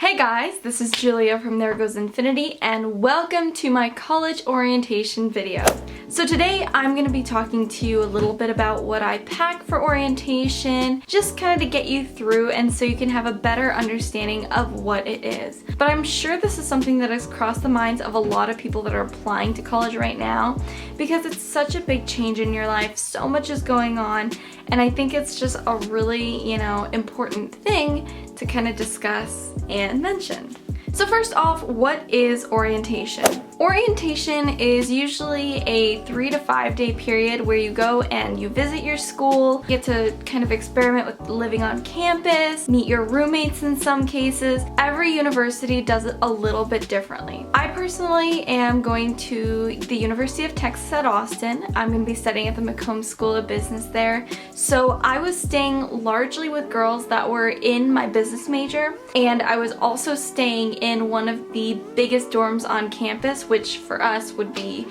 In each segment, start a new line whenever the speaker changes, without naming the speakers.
Hey guys, this is Julia from There Goes Infinity and welcome to my college orientation video. So today I'm going to be talking to you a little bit about what I pack for orientation, just kind of to get you through and so you can have a better understanding of what it is. But I'm sure this is something that has crossed the minds of a lot of people that are applying to college right now because it's such a big change in your life, so much is going on, and I think it's just a really, important thing to kind of discuss and mention. So first off, what is orientation? Orientation is usually a 3 to 5 day period where you go and you visit your school, get to kind of experiment with living on campus, meet your roommates in some cases. Every university does it a little bit differently. I personally am going to the University of Texas at Austin. I'm going to be studying at the Macomb School of Business there. So I was staying largely with girls that were in my business major, and I was also staying in one of the biggest dorms on campus, which for us would be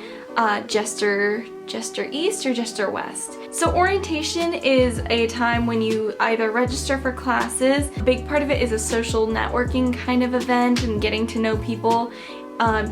Jester East or Jester West. So orientation is a time when you either register for classes. A big part of it is a social networking kind of event and getting to know people.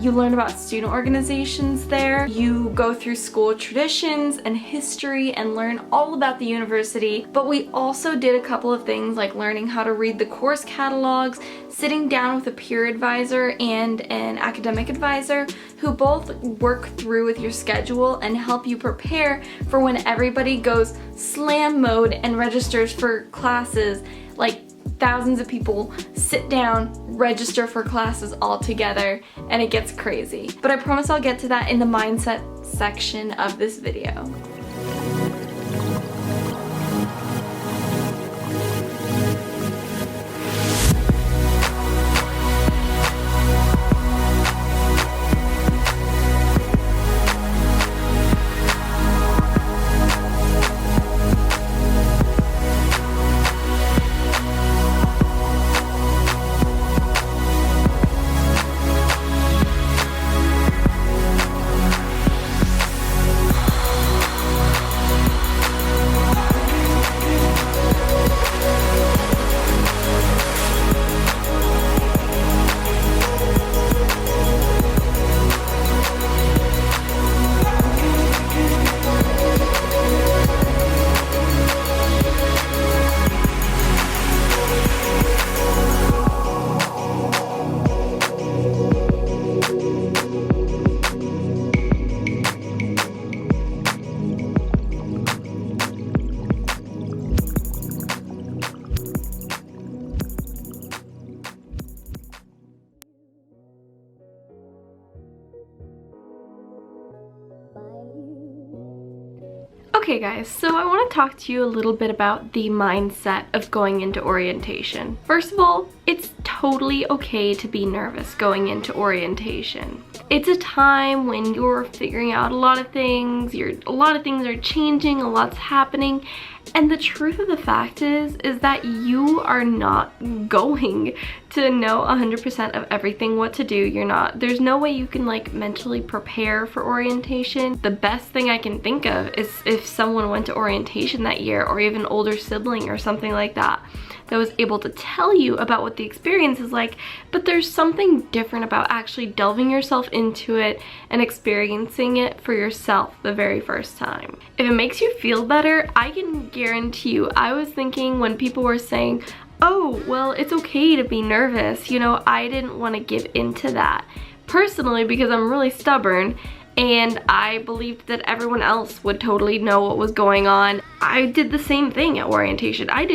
You learn about student organizations there. You go through school traditions and history and learn all about the university. But we also did a couple of things like learning how to read the course catalogs, sitting down with a peer advisor and an academic advisor who both work through with your schedule and help you prepare for when everybody goes slam mode and registers for classes. Like, thousands of people sit down, register for classes all together, and it gets crazy. But I promise I'll get to that in the mindset section of this video. Okay guys, so I want to talk to you a little bit about the mindset of going into orientation. First of all, it's totally okay to be nervous going into orientation. It's a time when you're figuring out a lot of things, a lot of things are changing, a lot's happening, and the truth of the fact is that you are not going to know 100% of everything what to do. There's no way you can like mentally prepare for orientation. The best thing I can think of is if someone went to orientation that year, or even an older sibling or something like that was able to tell you about what the experience is like, but there's something different about actually delving yourself into it and experiencing it for yourself the very first time. If it makes you feel better, I can guarantee you, I was thinking when people were saying, oh, well, it's okay to be nervous, I didn't want to give into that personally because I'm really stubborn and I believed that everyone else would totally know what was going on. I did the same thing at orientation. I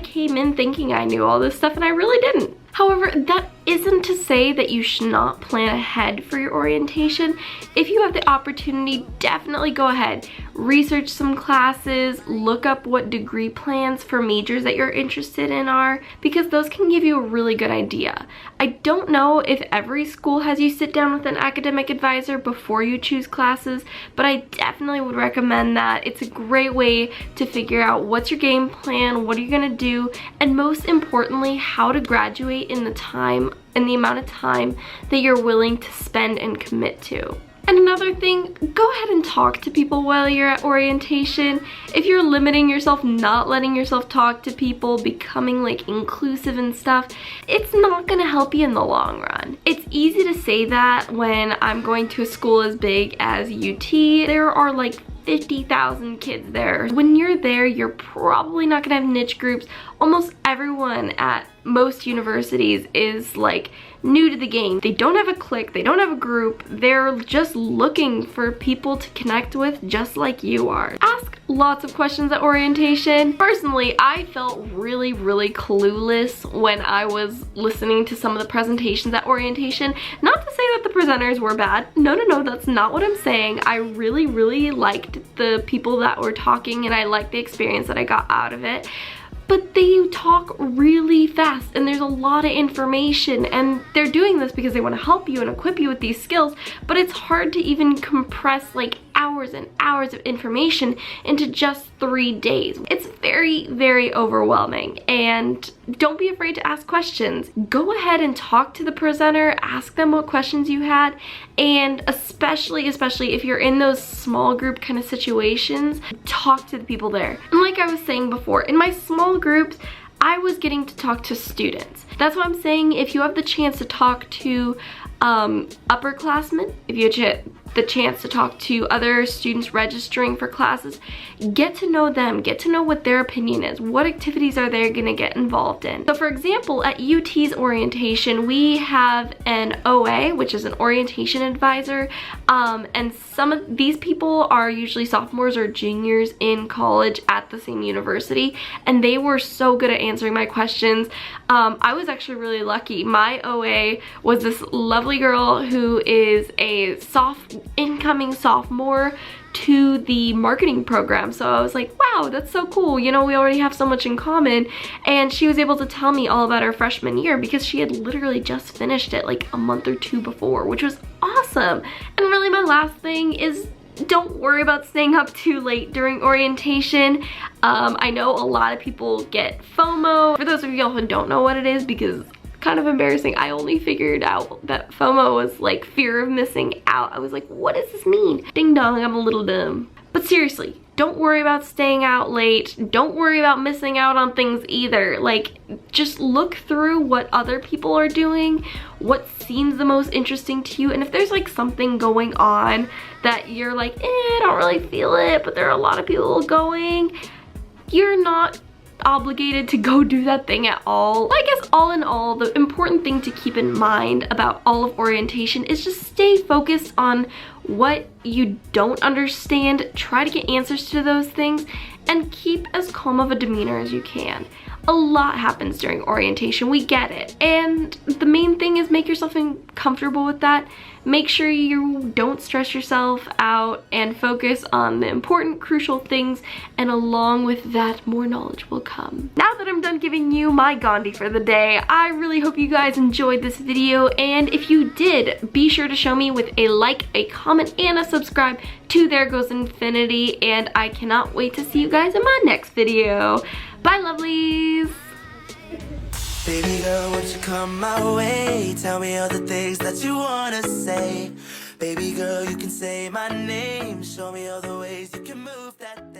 came in thinking I knew all this stuff and I really didn't. However, that isn't to say that you should not plan ahead for your orientation. If you have the opportunity, definitely go ahead. Research some classes, look up what degree plans for majors that you're interested in are, because those can give you a really good idea. I don't know if every school has you sit down with an academic advisor before you choose classes, but I definitely would recommend that. It's a great way to figure out what's your game plan, what are you gonna do, and most importantly, how to graduate in the amount of time that you're willing to spend and commit to. And another thing, go ahead and talk to people while you're at orientation. If you're limiting yourself, not letting yourself talk to people, becoming like inclusive and stuff, it's not gonna help you in the long run. It's easy to say that when I'm going to a school as big as UT. There are like 50,000 kids there. When you're there, you're probably not gonna have niche groups. Almost everyone at most universities is like new to the game. They don't have a clique, they don't have a group, they're just looking for people to connect with just like you are. Ask lots of questions at orientation. Personally, I felt really clueless when I was listening to some of the presentations at orientation. Not to say that the presenters were bad. No, that's not what I'm saying. I really liked the people that were talking and I liked the experience that I got out of it. But they talk really fast and there's a lot of information, and they're doing this because they want to help you and equip you with these skills, but it's hard to even compress like hours and hours of information into just 3 days. It's very overwhelming, and don't be afraid to ask questions. Go ahead and talk to the presenter, ask them what questions you had, and especially if you're in those small group kind of situations, talk to the people there. And like I was saying before, in my small groups, I was getting to talk to students. That's what I'm saying. If you have the chance to talk to upperclassmen, if you have the chance to talk to other students registering for classes, get to know them, get to know what their opinion is, what activities are they gonna get involved in. So for example, at UT's orientation, we have an OA, which is an orientation advisor, and some of these people are usually sophomores or juniors in college at the same university, and they were so good at answering my questions. I was actually really lucky. My OA was this lovely girl who is a incoming sophomore to the marketing program. So I was like, wow, that's so cool. You know, we already have so much in common. And she was able to tell me all about her freshman year because she had literally just finished it like a month or two before, which was awesome. And really my last thing is, don't worry about staying up too late during orientation. I know a lot of people get FOMO. For those of y'all who don't know what it is, because kind of embarrassing, I only figured out that FOMO was like fear of missing out. I was like, what does this mean? Ding dong, I'm a little dumb. But seriously, don't worry about staying out late. Don't worry about missing out on things either. Like, just look through what other people are doing, what seems the most interesting to you, and if there's like something going on that you're like, I don't really feel it, but there are a lot of people going, you're not obligated to go do that thing at all. I guess all in all, the important thing to keep in mind about all of orientation is just stay focused on what you don't understand, try to get answers to those things, and keep as calm of a demeanor as you can. A lot happens during orientation, we get it, and the main thing is make yourself comfortable with that. Make sure you don't stress yourself out and focus on the important, crucial things, and along with that, more knowledge will come. Now that I'm done giving you my Gandhi for the day, I really hope you guys enjoyed this video, and if you did, be sure to show me with a like, a comment, and a subscribe to There Goes Infinity, and I cannot wait to see you guys in my next video. Bye, lovelies!
Baby girl, won't you come my way? Tell me all the things that you wanna say. Baby girl, you can say my name. Show me all the ways you can move that